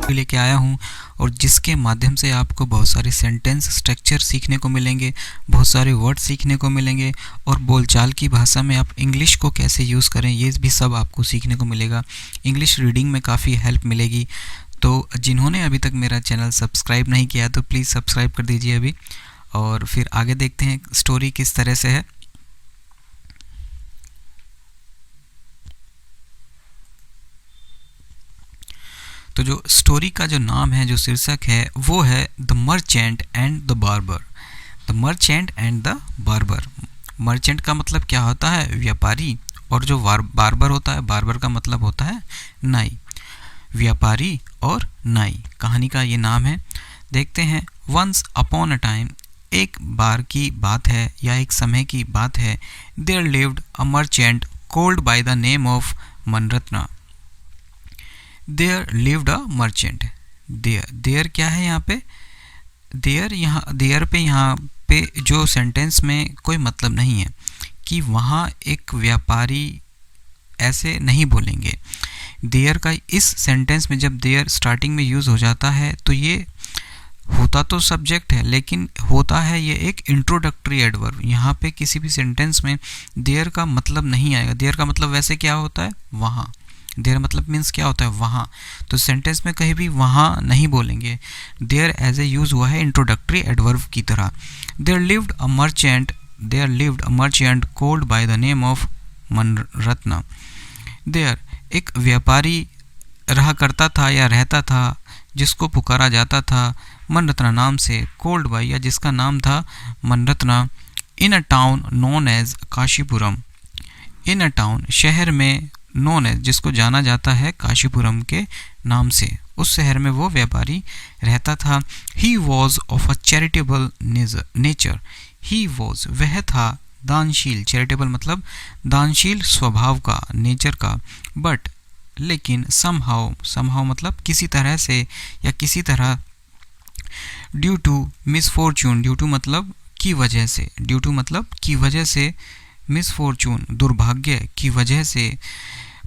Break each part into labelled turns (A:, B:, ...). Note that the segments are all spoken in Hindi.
A: लेके आया हूँ और जिसके माध्यम से आपको बहुत सारे सेंटेंस स्ट्रक्चर सीखने को मिलेंगे, बहुत सारे वर्ड सीखने को मिलेंगे और बोलचाल की भाषा में आप इंग्लिश को कैसे यूज़ करें ये भी सब आपको सीखने को मिलेगा। इंग्लिश रीडिंग में काफ़ी हेल्प मिलेगी। तो जिन्होंने अभी तक मेरा चैनल सब्सक्राइब नहीं किया तो प्लीज़ सब्सक्राइब कर दीजिए अभी। और फिर आगे देखते हैं स्टोरी किस तरह से है। तो जो स्टोरी का जो नाम है, जो शीर्षक है, वो है the merchant and the barber. The merchant and the barber. Merchant का मतलब क्या होता है? व्यापारी। और जो बार्बर होता है, बार्बर का मतलब होता है नाई। व्यापारी और नाई, कहानी का ये नाम है। देखते हैं। वंस अपॉन अ टाइम, एक बार की बात है या एक समय की बात है। There lived a merchant called by the name of Manaratna. There lived a merchant. There क्या है यहाँ पे? देयर पे यहाँ पे जो सेंटेंस में कोई मतलब नहीं है कि वहाँ एक व्यापारी, ऐसे नहीं बोलेंगे। देयर का इस सेंटेंस में जब देयर स्टार्टिंग में यूज़ हो जाता है तो ये होता तो सब्जेक्ट है, लेकिन होता है ये एक इंट्रोडक्टरी एडवर्ब। यहाँ पे किसी भी सेंटेंस में देयर का मतलब नहीं आएगा। देयर का मतलब वैसे क्या होता है? वहाँ। देयर मतलब मीन्स क्या होता है? वहाँ। तो सेंटेंस में कहीं भी वहाँ नहीं बोलेंगे। देयर एज ए यूज़ हुआ है इंट्रोडक्टरी एडवर्ब की तरह। There lived a merchant called by the name of Manaratna. There एक व्यापारी रहा करता था या रहता था जिसको पुकारा जाता था मनरत्ना नाम से। कॉल्ड बाय, या जिसका नाम था Manaratna. In a town known as Kashipuram. In a town शहर में, नोन एज जिसको जाना जाता है काशीपुरम के नाम से, उस शहर में वो व्यापारी रहता था। He was of a charitable nature. He was वह था दानशील, चैरिटेबल मतलब दानशील स्वभाव का, नेचर का। बट लेकिन समहाउ मतलब किसी तरह से या किसी तरह। Due to misfortune, due to मतलब की वजह से, ड्यू टू मतलब की वजह से, मिसफॉर्चून दुर्भाग्य की वजह से।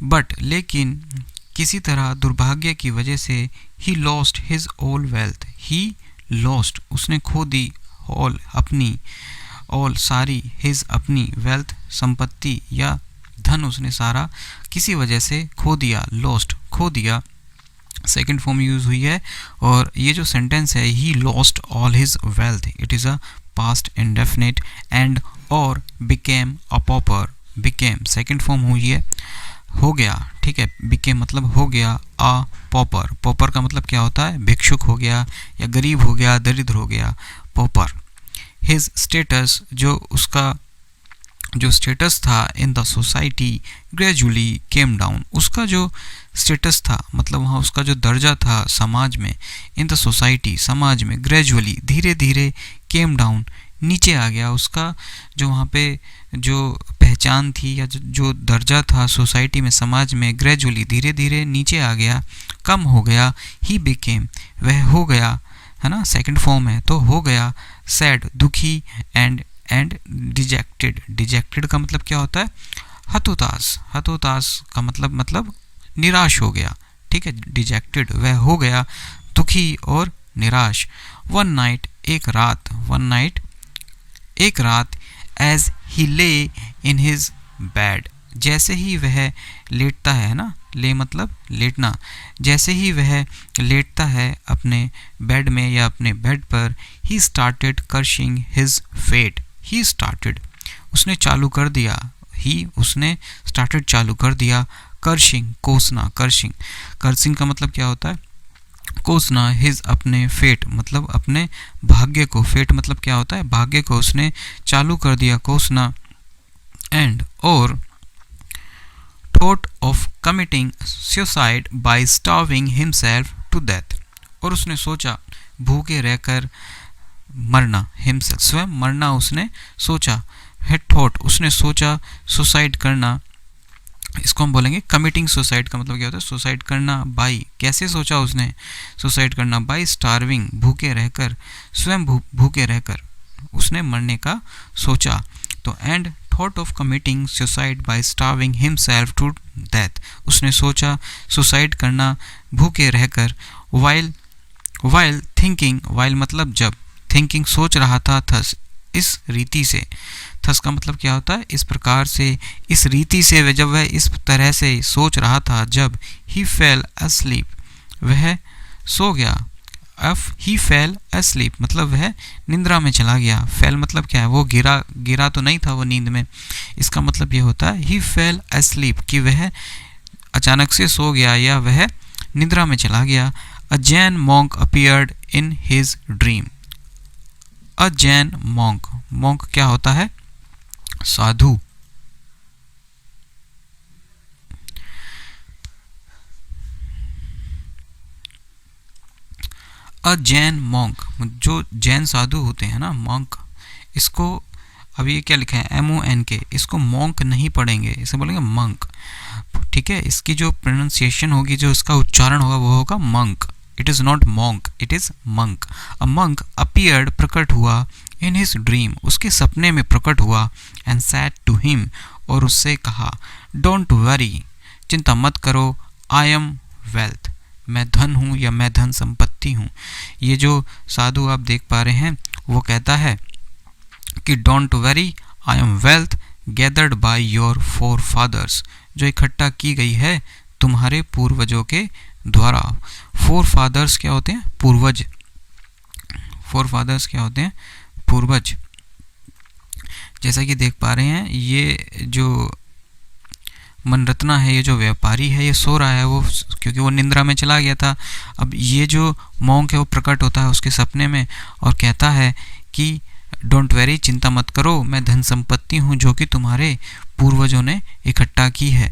A: बट लेकिन किसी तरह दुर्भाग्य की वजह से। He lost his all wealth. He lost उसने खो दी, ऑल अपनी, ऑल सारी, हिज अपनी, वेल्थ संपत्ति या धन उसने सारा किसी वजह से खो दिया। लॉस्ट खो दिया, सेकेंड फॉर्म यूज हुई है। और ये जो सेंटेंस है, he lost all his wealth, it is a past indefinite. And और became a pauper. Became second form हुई है, हो गया, ठीक है। बिकेम मतलब हो गया। अ पॉपर, पॉपर का मतलब क्या होता है? भिक्षुक हो गया या गरीब हो गया, दरिद्र हो गया, पॉपर। हिज स्टेटस, जो उसका जो स्टेटस था in the society gradually came down. उसका जो स्टेटस था मतलब वहाँ उसका जो दर्जा था समाज में, इन द सोसाइटी समाज में, ग्रेजुअली धीरे धीरे, केम डाउन नीचे आ गया। उसका जो वहाँ पे जो पहचान थी या जो दर्जा था सोसाइटी में, समाज में, ग्रेजुअली धीरे धीरे नीचे आ गया, कम हो गया। ही बिकेम वह हो गया, है ना, सेकंड फॉर्म है तो हो गया। सैड दुखी। And dejected. डिजेक्टेड का मतलब क्या होता है? हतोतास। हतोतास का मतलब निराश हो गया, ठीक है। डिजेक्टेड वह हो गया दुखी और निराश। वन नाइट एक रात, वन नाइट एक रात। एज ही ले इन हिज बेड, जैसे ही वह लेटता है ना, ले मतलब लेटना, जैसे ही वह लेटता है अपने बेड में या अपने बेड पर। He started cursing his fate. He started उसने चालू कर दिया, ही उसने स्टार्टेड चालू कर दिया। कर्शिंग कोसना, कर्शिंग, कर्सिंग का मतलब क्या होता है? कोसना। हिज अपने, फेट मतलब अपने भाग्य को, फेट मतलब क्या होता है? भाग्य को उसने चालू कर दिया कोसना। एंड और thought of committing suicide by starving himself to death. और उसने सोचा भूखे रहकर मरना, हिमसेल्फ स्वयं मरना उसने सोचा। है थॉट उसने सोचा, सुसाइड करना, इसको हम बोलेंगे कमिटिंग सुसाइड का मतलब क्या होता है? सुसाइड करना। बाई कैसे सोचा उसने सुसाइड करना? बाई स्टार्विंग भूखे रहकर, स्वयं भूखे रहकर उसने मरने का सोचा। तो and thought of committing suicide by starving himself to death, उसने सोचा सुसाइड करना भूखे रहकर। वाइल थिंकिंग, वाइल मतलब जब, थिंकिंग सोच रहा था, थस इस रीति से, थस का मतलब क्या होता है, इस प्रकार से, इस रीति से, जब वह इस तरह से सोच रहा था, जब ही फेल asleep, वह सो गया, ही फेल asleep मतलब वह निंद्रा में चला गया, फेल मतलब क्या है, वो गिरा तो नहीं था वो नींद में, इसका मतलब ये होता है ही फेल asleep कि वह अचानक से सो गया या वह निद्रा में चला गया। A Jain monk appeared in his dream, a Jain monk, monk क्या होता है, साधु, अ जैन मॉन्क, जो जैन साधु होते हैं ना, मॉन्क, इसको अभी ये क्या लिखा है MONK, इसको मॉन्क नहीं पढ़ेंगे, इसे बोलेंगे मंक, ठीक है। इसकी जो प्रोनाउंसिएशन होगी, जो इसका उच्चारण होगा वो होगा monk, it is not monk, it is monk. A monk appeared प्रकट हुआ, इन हिज ड्रीम उसके सपने में प्रकट हुआ, एंड सैड टू हिम और उससे कहा, डोंट वरी चिंता मत करो, आई एम वेल्थ मैं धन हूँ या मैं धन संपत्ति हूँ। ये जो साधु आप देख पा रहे हैं वो कहता है कि don't worry I am wealth gathered by your forefathers, जो इकट्ठा की गई है तुम्हारे पूर्वजों के द्वारा। फोर फादर्स क्या होते हैं, पूर्वज, फोर फादर्स क्या होते हैं, पूर्वज। जैसा कि देख पा रहे हैं ये जो मनरत्ना है, ये जो व्यापारी है, ये सो रहा है वो, क्योंकि वो निंद्रा में चला गया था। अब ये जो मॉन्क है वो प्रकट होता है उसके सपने में और कहता है कि डोंट वेरी चिंता मत करो, मैं धन संपत्ति हूँ जो कि तुम्हारे पूर्वजों ने इकट्ठा की है।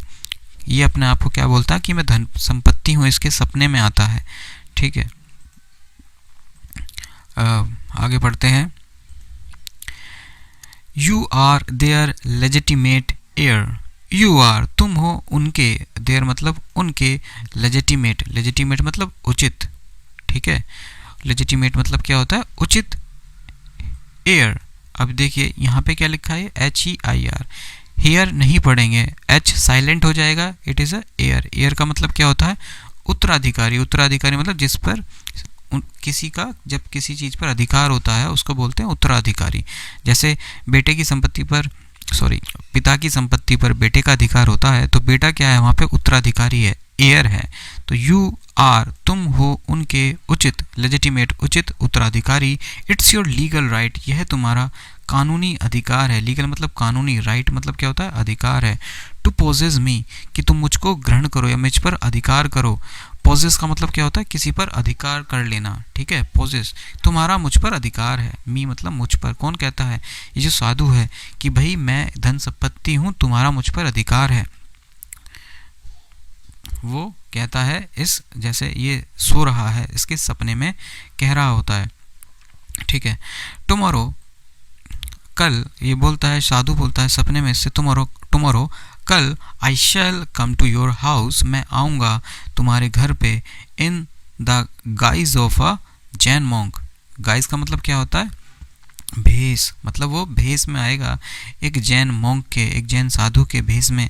A: ये अपने आप को क्या बोलता है कि मैं धन संपत्ति हूँ, इसके सपने में आता है, ठीक है। आगे बढ़ते हैं। You are their legitimate heir, you are तुम हो उनके, देयर मतलब उनके, लेजिटिमेट, लेजिटिमेट मतलब उचित, ठीक है। लेजिटिमेट मतलब क्या होता है, उचित, एयर। अब देखिए यहाँ पे क्या लिखा है, HEIR, हेयर नहीं पढ़ेंगे, H साइलेंट हो जाएगा, it is a air. Air का मतलब क्या होता है, उत्तराधिकारी, उत्तराधिकारी मतलब जिस पर किसी का, जब किसी चीज़ पर अधिकार होता है उसको बोलते हैं उत्तराधिकारी। जैसे बेटे की संपत्ति पर, सॉरी, पिता की संपत्ति पर बेटे का अधिकार होता है, तो बेटा क्या है वहाँ पे, उत्तराधिकारी है, एयर है। तो यू आर तुम हो उनके उचित, लेजिटिमेट उचित उत्तराधिकारी। इट्स योर लीगल राइट यह तुम्हारा कानूनी अधिकार है। लीगल मतलब कानूनी, राइट मतलब क्या होता है, अधिकार है। टू पोजेस मी कि तुम मुझको ग्रहण करो या मुझ पर अधिकार करो। पोजेस का मतलब क्या होता है, किसी पर अधिकार कर लेना, ठीक है। पोजेस, तुम्हारा मुझ पर अधिकार है, मी मतलब मुझ पर। कौन कहता है, ये जो साधु है कि भाई मैं धन संपत्ति हूँ, तुम्हारा मुझ पर अधिकार है, वो कहता है। इस जैसे ये सो रहा है, इसके सपने में कह रहा होता है, ठीक है। टुमारो कल, ये बोलता है, साधु बोलता है सपने में से, टुमारो कल, आई शैल कम टू योर हाउस मैं आऊँगा तुम्हारे घर पे, in the guys of a Jain monk. Guys का मतलब क्या होता है, भेष, मतलब वो भेष में आएगा, एक जैन मॉन्क के, एक जैन साधु के भेष में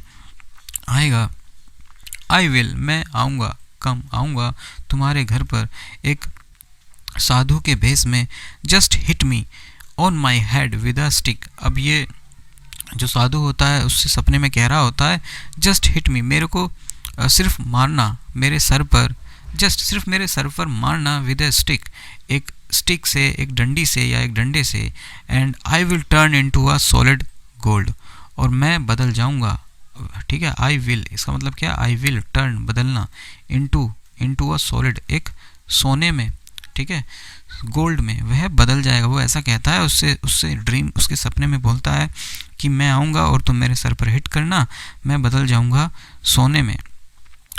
A: आएगा। आई विल मैं आऊँगा, कम आऊँगा तुम्हारे घर पर एक साधु के भेष में। Just hit me on my head with a stick. अब ये जो साधु होता है उससे सपने में कह रहा होता है, जस्ट हिट मी मेरे को सिर्फ मारना मेरे सर पर, जस्ट सिर्फ मेरे सर पर मारना, विद अ स्टिक एक स्टिक से, एक डंडी से या एक डंडे से। And I will turn into a solid gold और मैं बदल जाऊंगा, ठीक है। आई विल इसका मतलब क्या, आई विल टर्न बदलना, इनटू अ सॉलिड एक सोने में, ठीक है, गोल्ड में वह बदल जाएगा। वो ऐसा कहता है, उससे ड्रीम, उसके सपने में बोलता है कि मैं आऊँगा और तुम मेरे सर पर हिट करना, मैं बदल जाऊँगा सोने में,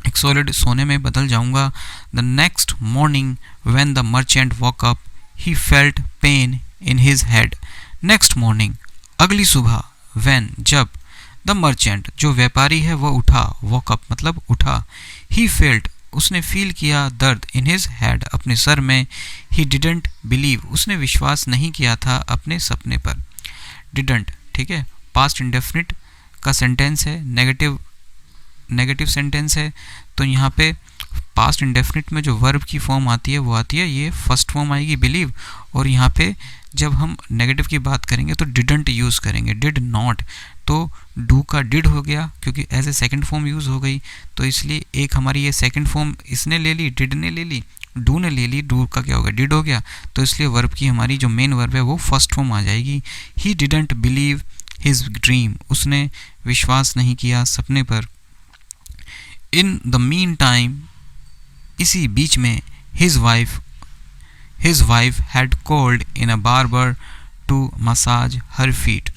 A: एक सॉलिड सोने में बदल जाऊँगा। The next morning when the merchant walk up he felt pain in his head. Next morning अगली सुबह, व्हेन जब, द मर्चेंट जो व्यापारी है वो उठा, वॉक अप मतलब उठा, ही फेल्ट उसने फील किया दर्द, इन हिज हेड अपने सर में, ही डिडंट बिलीव उसने विश्वास नहीं किया था अपने सपने पर। डिडंट, ठीक है, पास्ट इंडेफिनिट का सेंटेंस है, नेगेटिव सेंटेंस है, तो यहाँ पे पास्ट इंडेफिनिट में जो वर्ब की फॉर्म आती है वो आती है, ये फर्स्ट फॉर्म आएगी बिलीव, और यहाँ पे जब हम नेगेटिव की बात करेंगे तो डिडंट यूज़ करेंगे, डिड नॉट, तो डू का डिड हो गया क्योंकि as a second form use हो गई, तो इसलिए एक हमारी ये सेकंड फॉर्म इसने ले ली, डिड ने ले ली, डू ने ले ली, डू का क्या हो गया, डिड हो गया, तो इसलिए वर्ब की हमारी जो मेन वर्ब है वो फर्स्ट फॉर्म आ जाएगी। He didn't believe his dream, उसने विश्वास नहीं किया सपने पर। इन द मीन टाइम, इसी बीच में, his wife had called in a barber to massage her feet,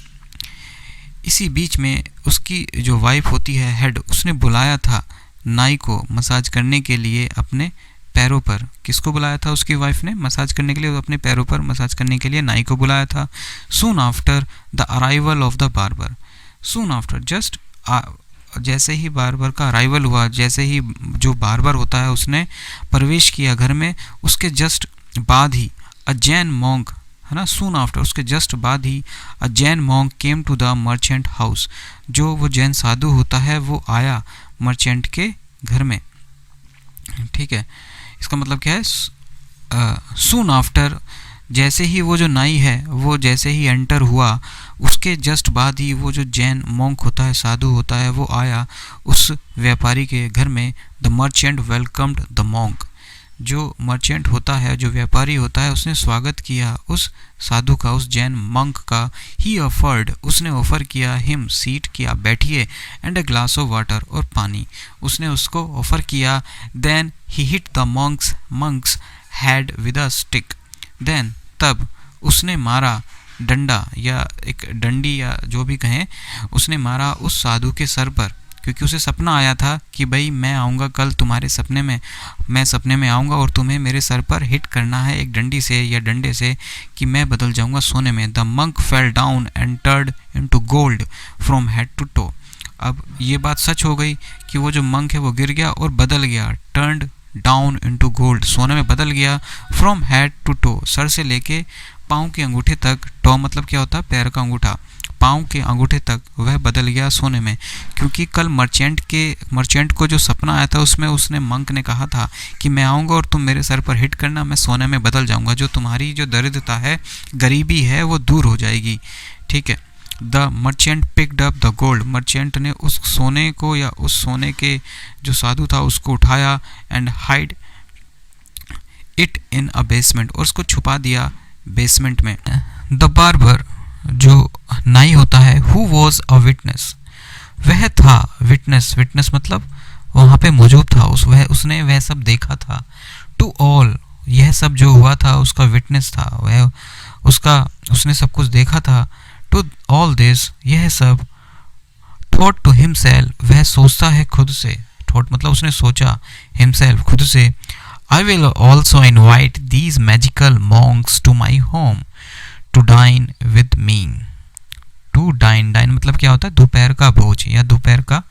A: इसी बीच में उसकी जो वाइफ होती है हेड, उसने बुलाया था नाई को मसाज करने के लिए अपने पैरों पर। किसको बुलाया था उसकी वाइफ ने मसाज करने के लिए? अपने पैरों पर मसाज करने के लिए नाई को बुलाया था। Soon after the arrival of the barber, soon after just जैसे ही बार्बर का अराइवल हुआ, जैसे ही जो बार्बर होता है उसने प्रवेश किया घर में, उसके जस्ट बाद ही अ जैन मॉन्क, है ना, सून आफ्टर उसके जस्ट बाद ही a Jain monk came to the merchant house, जो वो जैन साधु होता है वो आया मर्चेंट के घर में। ठीक है, इसका मतलब क्या है? सून आफ्टर, जैसे ही वो जो नाई है वो जैसे ही एंटर हुआ, उसके जस्ट बाद ही वो जो जैन मॉन्क होता है, साधु होता है, वो आया उस व्यापारी के घर में। The merchant welcomed the monk, जो मर्चेंट होता है, जो व्यापारी होता है, उसने स्वागत किया उस साधु का, उस जैन मंक का। ही ऑफर्ड, उसने ऑफर किया, हिम सीट, किया बैठिए, and a glass of water, और पानी उसने उसको ऑफर किया। Then he hit the monk's head with a stick, then तब उसने मारा डंडा या एक डंडी या जो भी कहें, उसने मारा उस साधु के सर पर, क्योंकि उसे सपना आया था कि भाई मैं आऊँगा कल तुम्हारे सपने में, मैं सपने में आऊँगा और तुम्हें मेरे सर पर हिट करना है एक डंडी से या डंडे से कि मैं बदल जाऊँगा सोने में। The monk fell down and turned into gold from head to toe, अब ये बात सच हो गई कि वो जो मंक है वो गिर गया और बदल गया, टर्न्ड डाउन इनटू गोल्ड, सोने में बदल गया, फ्रॉम हेड टू टो, सर से लेके पाँव के अंगूठे तक, टो मतलब क्या होता है? पैर का अंगूठा, पाँव के अंगूठे तक वह बदल गया सोने में, क्योंकि कल मर्चेंट को जो सपना आया था उसमें उसने मंक ने कहा था कि मैं आऊँगा और तुम मेरे सर पर हिट करना, मैं सोने में बदल जाऊँगा, जो तुम्हारी जो दरिद्रता है, गरीबी है, वो दूर हो जाएगी। ठीक है, the merchant picked up the gold, merchant ने उस सोने को या उस सोने के जो साधु था उसको उठाया, and hide it in a basement, और उसको छुपा दिया बेसमेंट में। द बार्बर, जो नाई होता है, हु वॉज अ विटनेस, वह था विटनेस, विटनेस मतलब वहाँ पे मौजूद था, उसने वह सब देखा था। टू ऑल, यह सब जो हुआ था उसका विटनेस था, वह उसने सब कुछ देखा था। टू ऑल दिस, यह सब। थॉट टू हिमसेल्फ, वह सोचता है खुद से, थॉट मतलब उसने सोचा, हिमसेल्फ खुद से। I will also invite these magical monks to my home to dine with me. To dine, dine मतलब क्या होता है? दोपहर का भोज या दोपहर का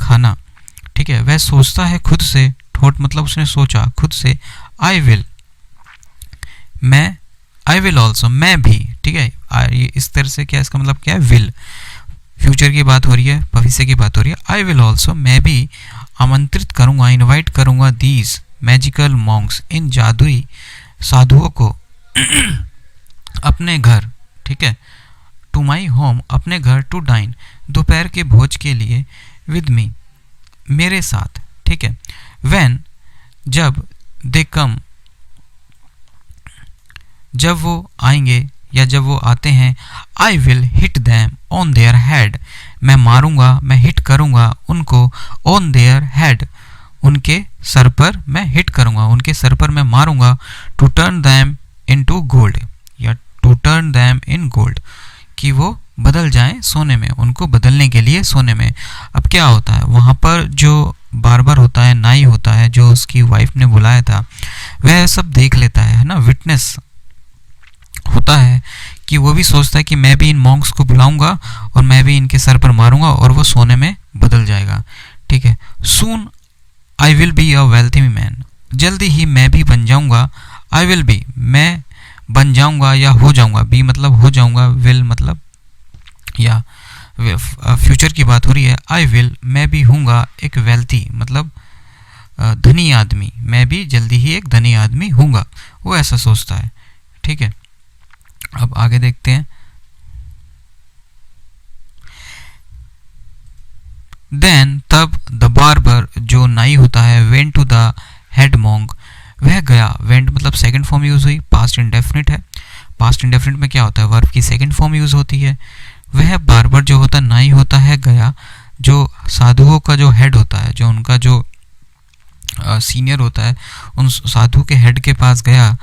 A: खाना। ठीक है, वह सोचता है खुद से, थॉट मतलब उसने सोचा खुद से। I will, मैं, I will also, मैं भी। ठीक है, इस तरह से क्या, इसका मतलब क्या है? will, फ्यूचर की बात हो रही है, भविष्य की बात हो रही है। I will also, मैं भी आमंत्रित करूँगा, इनवाइट करूँगा, these मैजिकल मॉन्क्स, इन जादुई साधुओं को अपने घर। ठीक है, टू माई होम, अपने घर, टू डाइन, दोपहर के भोज के लिए, विद मी, मेरे साथ। ठीक है, व्हेन, जब, दे कम, जब वो आएंगे या जब वो आते हैं। I will hit them on their head, मैं मारूंगा, मैं हिट करूंगा उनको, ऑन देयर हेड, उनके सर पर मैं हिट करूंगा, उनके सर पर मैं मारूंगा। To turn them into gold, या to turn them in gold, कि वो बदल जाएं सोने में, उनको बदलने के लिए सोने में। अब क्या होता है वहाँ पर, जो बार्बर होता है, नाई होता है, जो उसकी वाइफ ने बुलाया था, वह सब देख लेता है ना, विटनेस होता है कि वो भी सोचता है कि मैं भी इन मॉन्क्स को बुलाऊंगा और मैं भी इनके सर पर मारूंगा और वो सोने में बदल जाएगा। ठीक है, soon I will be a wealthy man, जल्दी ही मैं भी बन जाऊंगा। आई विल बी, मैं बन जाऊंगा या हो जाऊंगा, बी मतलब हो जाऊंगा, विल मतलब या फ्यूचर की बात हो रही है। आई विल, मैं भी हूँगा एक वेल्थी मतलब धनी आदमी, मैं भी जल्दी ही एक धनी आदमी हूँगा, वो ऐसा सोचता है। ठीक है, अब आगे देखते हैं। देन तब द बार्बर, जो नाई होता है, went to the head monk, वह गया। वेंट मतलब सेकंड फॉर्म यूज हुई, पास्ट इंडेफिनिट है। पास्ट इंडेफिनिट में क्या होता है, वर्ब की सेकंड फॉर्म यूज होती है। वह बार्बर जो होता है, नाई होता है, गया, जो साधुओं का जो हेड होता है, जो उनका जो सीनियर होता है, उन साधु के हेड के पास गया।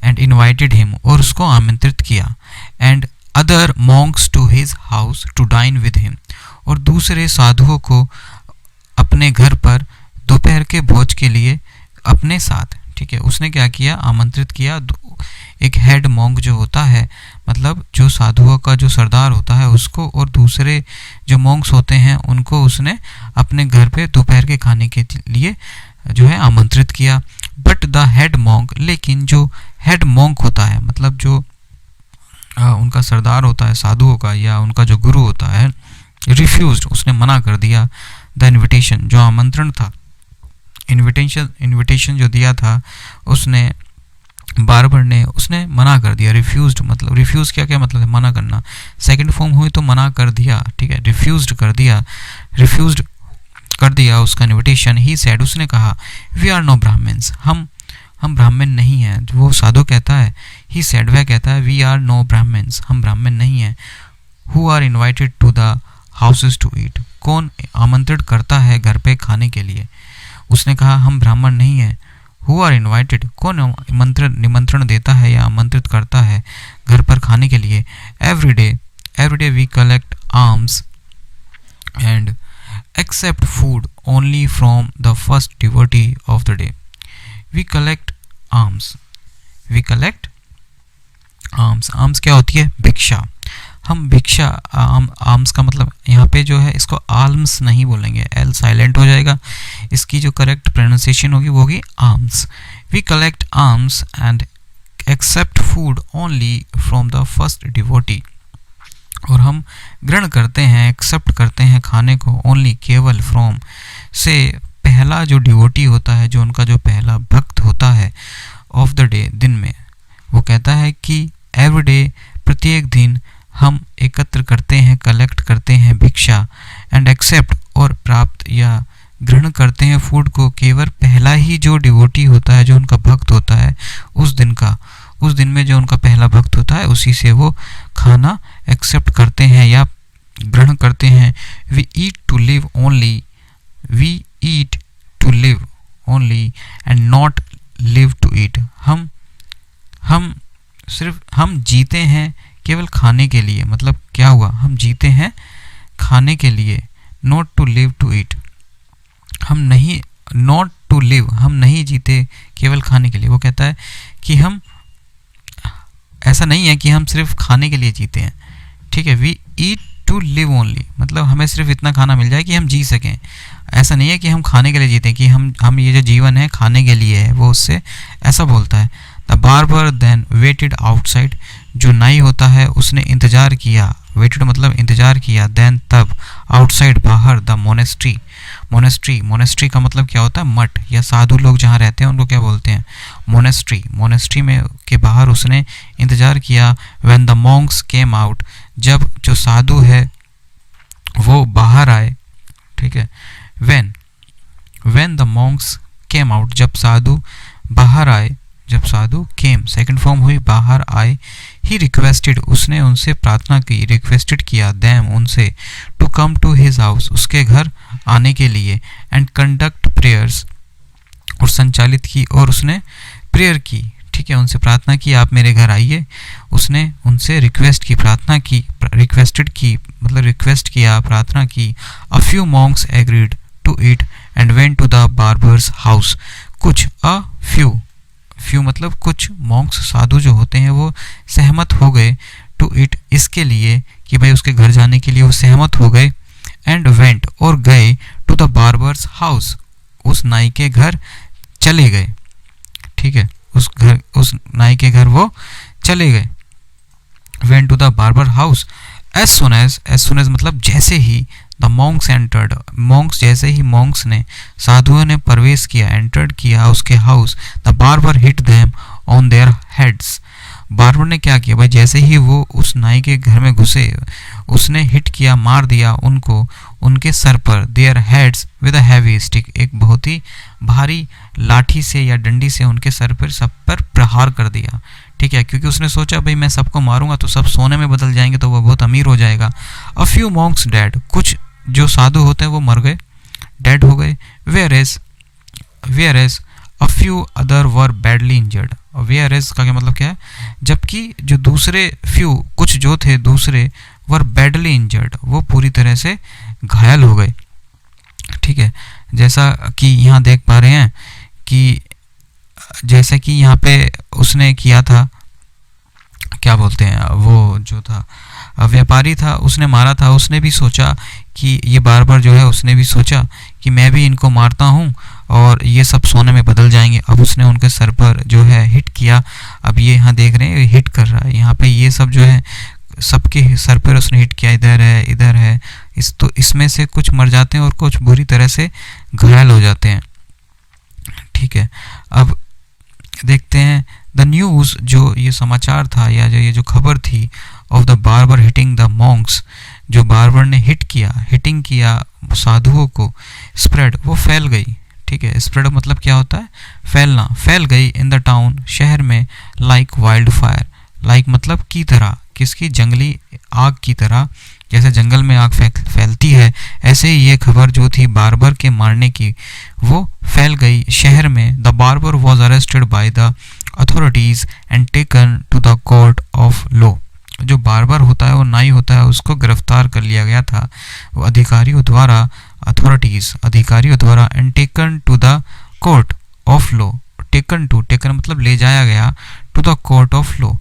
A: एंड इनवाइटेड हिम, और उसको आमंत्रित किया। And other monks to his house to dine with him, और दूसरे साधुओं को अपने घर पर दोपहर के भोज के लिए अपने साथ। ठीक है, उसने क्या किया, आमंत्रित किया एक हेड मॉन्क जो होता है, मतलब जो साधुओं का जो सरदार होता है उसको, और दूसरे जो मॉन्क्स होते हैं उनको उसने अपने घर पे दोपहर के खाने के लिए जो है आमंत्रित किया। बट द हेड मॉन्क, लेकिन जो हेड मॉन्क होता है, मतलब जो उनका सरदार होता है साधुओं का, या उनका जो गुरु होता है, रिफ्यूज्ड, उसने मना कर दिया। द इन्विटेशन, जो आमंत्रण था, इन्विटेशन जो दिया था उसने, बार्बर ने, उसने मना कर दिया। रिफ्यूज्ड मतलब, रिफ्यूज क्या मतलब है, मना करना। सेकंड फॉर्म हुई तो मना कर दिया। ठीक है, रिफ्यूज्ड कर दिया उसका इन्विटेशन। ही सेड, उसने कहा, वी आर नो ब्राह्मण्स, हम ब्राह्मण नहीं हैं। वो साधु कहता है, ही सेड, वह कहता है, वी आर नो ब्राह्मण्स, हम ब्राह्मण नहीं हैं। Who are invited to the houses to eat, कौन आमंत्रित करता है घर पे खाने के लिए। उसने कहा, हम ब्राह्मण नहीं हैं। हु आर इन्वाइटेड, कौन निमंत्रण देता है या आमंत्रित करता है घर पर खाने के लिए। Every day we collect alms and accept food only from the first devotee of the day. We collect alms, alms क्या होती है, भिक्षा। हम भिक्षा, आर्म्स का मतलब यहाँ पे जो है, इसको आल्म्स नहीं बोलेंगे, एल साइलेंट हो जाएगा। इसकी जो करेक्ट प्रोनाउंसिएशन होगी वो होगी alms. We collect alms and accept food only from the first devotee, और हम ग्रहण करते हैं, एक्सेप्ट करते हैं खाने को, ओनली केवल, फ्रॉम से, पहला जो डिवोटी होता है, जो उनका जो पहला भक्त होता है, ऑफ द डे, दिन में। वो कहता है कि एवरी डे, प्रत्येक दिन हम एकत्र करते हैं, कलेक्ट करते हैं भिक्षा, एंड एक्सेप्ट, और प्राप्त या ग्रहण करते हैं फूड को, केवल पहला ही जो डिवोटी होता है, जो उनका भक्त होता है उस दिन का, उस दिन में जो उनका पहला भक्त होता है उसी से वो खाना एक्सेप्ट करते हैं या ग्रहण करते हैं। We eat to live only, we eat to live only and not live to eat, हम जीते हैं केवल खाने के लिए। मतलब क्या हुआ, हम जीते हैं खाने के लिए, not to live to eat, हम नहीं, नॉट टू लिव, हम नहीं जीते केवल खाने के लिए। वो कहता है कि हम, ऐसा नहीं है कि हम सिर्फ खाने के लिए जीते हैं। ठीक है, we eat to live only, मतलब हमें सिर्फ इतना खाना मिल जाए कि हम जी सकें। ऐसा नहीं है कि हम खाने के लिए जीते, कि हम ये जो जीवन है खाने के लिए है, वो उससे ऐसा बोलता है। The barber then waited outside, जो नाई होता है उसने इंतजार किया, वेटेड मतलब इंतजार किया, देन तब, आउटसाइड बाहर, द मोनेस्ट्री का मतलब क्या होता है, मठ, या साधु लोग जहाँ रहते हैं उनको क्या बोलते हैं, मोनेस्ट्री में के बाहर उसने इंतजार किया। When the Monks came out, जब जो साधु है वो बाहर आए। ठीक है, when the Monks came out, जब साधु बाहर आए, जब साधु केम, सेकंड फॉर्म हुई बाहर आए। ही रिक्वेस्टेड, उसने उनसे प्रार्थना की, रिक्वेस्टेड किया, देम उनसे, to come to his house, उसके घर आने के लिए, एंड कंडक्ट प्रेयर्स, और संचालित की, और उसने प्रेयर की। ठीक है, उनसे प्रार्थना की, आप मेरे घर आइए। उसने उनसे रिक्वेस्ट की, प्रार्थना की, रिक्वेस्टेड की मतलब रिक्वेस्ट किया, प्रार्थना की। A few monks agreed to eat and went to the barber's house, कुछ, अ फ्यू मतलब कुछ, मॉन्क्स साधु जो होते हैं वो सहमत हो गए, टू ईट इसके लिए कि भाई उसके घर जाने के लिए वो सहमत हो गए, एंड वेंट और गए, टू द बार्बर्स हाउस, उस नाई के घर चले गए। ठीक है, उस नाई के घर वो चले गए। Went to the barber house as soon as मतलब जैसे ही, द मॉन्क्स एंटर्ड, मॉन्क्स जैसे ही मॉन्क्स ने, साधुओं ने प्रवेश किया, एंटर्ड किया उसके house, the barber hit them on their heads, barber ने क्या किया भाई, जैसे ही वो उस नाई के घर में घुसे उसने हिट किया, मार दिया उनको उनके सर पर, their heads with a heavy stick, एक बहुत ही भारी लाठी से या डंडी से उनके सर पर सब पर प्रहार कर दिया। ठीक है, क्योंकि उसने सोचा भाई मैं सबको मारूंगा तो सब सोने में बदल जाएंगे तो वो बहुत अमीर हो जाएगा। अ फ्यू मॉन्क्स डेड, कुछ जो साधु होते हैं वो मर गए, डेड हो गए। Whereas a few other were badly injured, whereas का क्या मतलब क्या है, जबकि जो दूसरे फ्यू, कुछ जो थे दूसरे, वर बैडली इंजर्ड, वो पूरी तरह से घायल हो गए। ठीक है, जैसा कि यहाँ देख पा रहे हैं कि जैसे कि यहाँ पे उसने किया था, क्या बोलते हैं, वो जो था व्यापारी था उसने मारा था, उसने भी सोचा कि ये बार जो है उसने भी सोचा कि मैं भी इनको मारता हूँ और ये सब सोने में बदल जाएंगे। अब उसने उनके सर पर जो है हिट किया, अब ये यहाँ देख रहे हैं हिट कर रहा है, यहाँ पे ये सब जो है सबके सर पर उसने हिट किया, इधर है तो इसमें से कुछ मर जाते हैं और कुछ बुरी तरह से घायल हो जाते हैं। ठीक है, अब देखते हैं द न्यूज़, जो ये समाचार था या जो ये जो खबर थी, of the barber hitting the monks, जो बार्बर ने हिटिंग किया साधुओं को, स्प्रेड, वो फैल गई। ठीक है, स्प्रेड मतलब क्या होता है, फैलना, फैल गई इन द टाउन, शहर में, लाइक वाइल्ड फायर, लाइक मतलब की तरह, किसकी, जंगली आग की तरह, जैसे जंगल में आग फैलती है ऐसे ही ये खबर जो थी बार्बर के मारने की वो फैल गई शहर में। The barber was arrested by the authorities and taken to the court of law, जो बार्बर होता है वो नाई होता है उसको गिरफ्तार कर लिया गया था वो अधिकारियों द्वारा, अधिकारियों द्वारा, and taken to the court of law, taken मतलब ले जाया गया, to the court of law,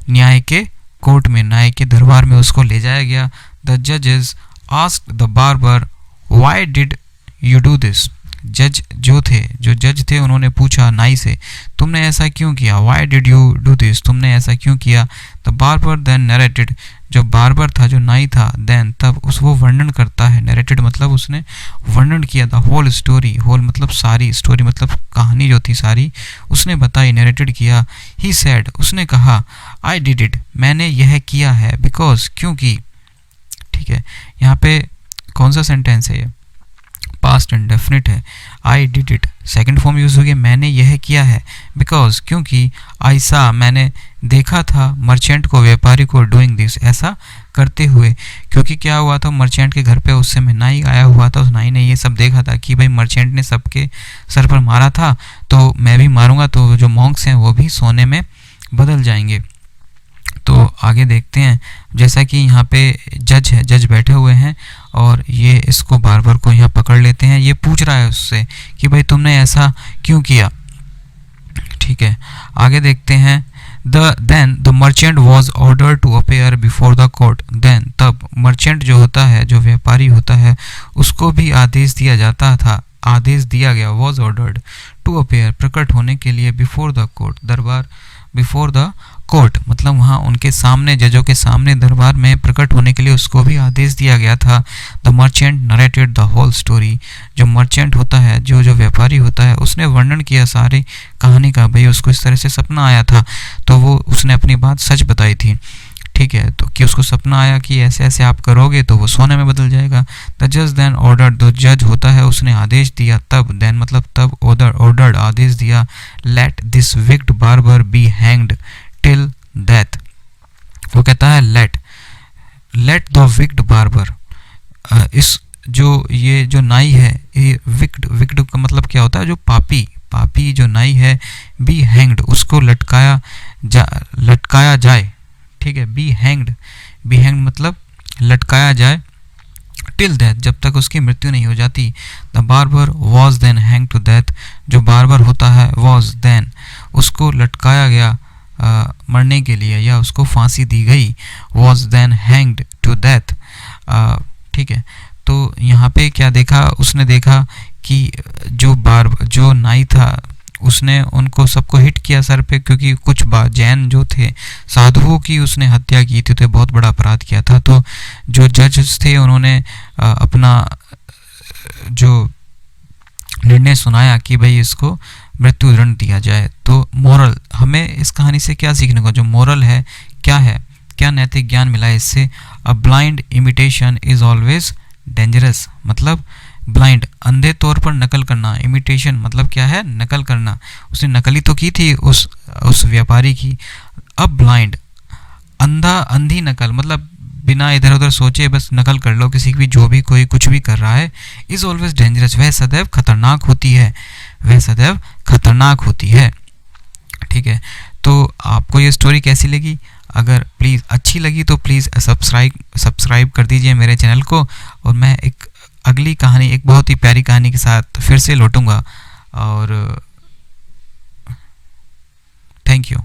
A: न्याय के कोर्ट में, न्याय के दरबार में उसको ले जाया गया। द जजेस asked the barber why did you do this, जज थे उन्होंने पूछा नाई से तुमने ऐसा क्यों किया, why did you do this, तुमने ऐसा क्यों किया। द बार्बर देन नरेटेड, जो बार्बर था जो नाई था, देन तब वो वर्णन करता है, नरेटेड मतलब उसने वर्णन किया, द होल स्टोरी, होल मतलब सारी, स्टोरी मतलब कहानी जो थी सारी उसने बताई, नरेटेड किया। ही सेड, उसने कहा, आई डिड इट, मैंने यह किया है, बिकॉज, क्योंकि। ठीक है, यहाँ पे कौन सा सेंटेंस है ये, पास्ट इंडेफिनिट है, I did it, second form use हो गया, मैंने यह किया है, बिकॉज क्योंकि, आई सा मैंने देखा था, मर्चेंट को, व्यापारी को, डूइंग दिस ऐसा करते हुए, क्योंकि क्या हुआ था मर्चेंट के घर पे उस समय नाई आया हुआ था, उस नाई ने ये सब देखा था कि भाई मर्चेंट ने सबके सर पर मारा था तो मैं भी मारूंगा तो जो मॉन्क्स हैं वो भी सोने में बदल जाएंगे। तो आगे देखते हैं, जैसा कि यहाँ पे जज बैठे हुए हैं और ये इसको बार्बर को यहाँ पकड़ लेते हैं, ये पूछ रहा है उससे कि भाई तुमने ऐसा क्यों किया। ठीक है, आगे देखते हैं, then the merchant was order to appear before the court, then तब मर्चेंट जो होता है, जो व्यापारी होता है, उसको भी आदेश दिया गया, वॉज ऑर्डर्ड टू अपेयर, प्रकट होने के लिए, बिफोर द कोर्ट, दरबार, बिफोर द कोर्ट मतलब वहाँ उनके सामने, जजों के सामने दरबार में प्रकट होने के लिए उसको भी आदेश दिया गया था। The merchant narrated the whole story, जो मर्चेंट होता है, जो व्यापारी होता है, उसने वर्णन किया सारी कहानी का, भाई उसको इस तरह से सपना आया था तो वो उसने अपनी बात सच बताई थी। ठीक है, तो कि उसको सपना आया कि ऐसे ऐसे आप करोगे तो वो सोने में बदल जाएगा। द जज देन ऑर्डर्ड, जो जज होता है उसने आदेश दिया, तब, देन मतलब तब, ऑर्डर्ड आदेश दिया, let this wicked barber be hanged till death, वो कहता है लेट द विक्ड बार्बर, इस ये जो नाई है, ये विक्ड का मतलब क्या होता है, जो पापी जो नाई है, बी हैंग्ड उसको लटकाया जाए। ठीक है, बी हैंग्ड मतलब लटकाया जाए, टिल डेथ जब तक उसकी मृत्यु नहीं हो जाती। The barber was then hang to death, जो बार्बर होता है, वॉज देन उसको लटकाया गया मरने के लिए या उसको फांसी दी गई, was then hanged to death. ठीक है, तो यहाँ पे क्या देखा, उसने देखा कि जो नाई था उसने उनको सबको हिट किया सर पे, क्योंकि कुछ जैन जो थे साधुओं की उसने हत्या की थी, तो बहुत बड़ा अपराध किया था। तो जो जज थे उन्होंने अपना जो निर्णय सुनाया कि भाई इसको मृत्यु दंड दिया जाए। तो मोरल हमें इस कहानी से क्या सीखने को, जो मोरल है, क्या नैतिक ज्ञान मिला है इससे? A blind imitation is always dangerous. मतलब ब्लाइंड अंधे तौर पर नकल करना, इमिटेशन मतलब क्या है? नकल करना। उसने नकली तो की थी उस व्यापारी की। अब ब्लाइंड अंधी नकल, मतलब बिना इधर उधर सोचे बस नकल कर लो किसी की भी, जो भी कोई कुछ भी कर रहा है, इज ऑलवेज डेंजरस, वह सदैव खतरनाक होती है, वह सदैव खतरनाक होती है। ठीक है, तो आपको ये स्टोरी कैसी लगी? अगर प्लीज़ अच्छी लगी तो प्लीज़ सब्सक्राइब कर दीजिए मेरे चैनल को, और मैं एक अगली कहानी, एक बहुत ही प्यारी कहानी के साथ फिर से लौटूंगा। और थैंक यू।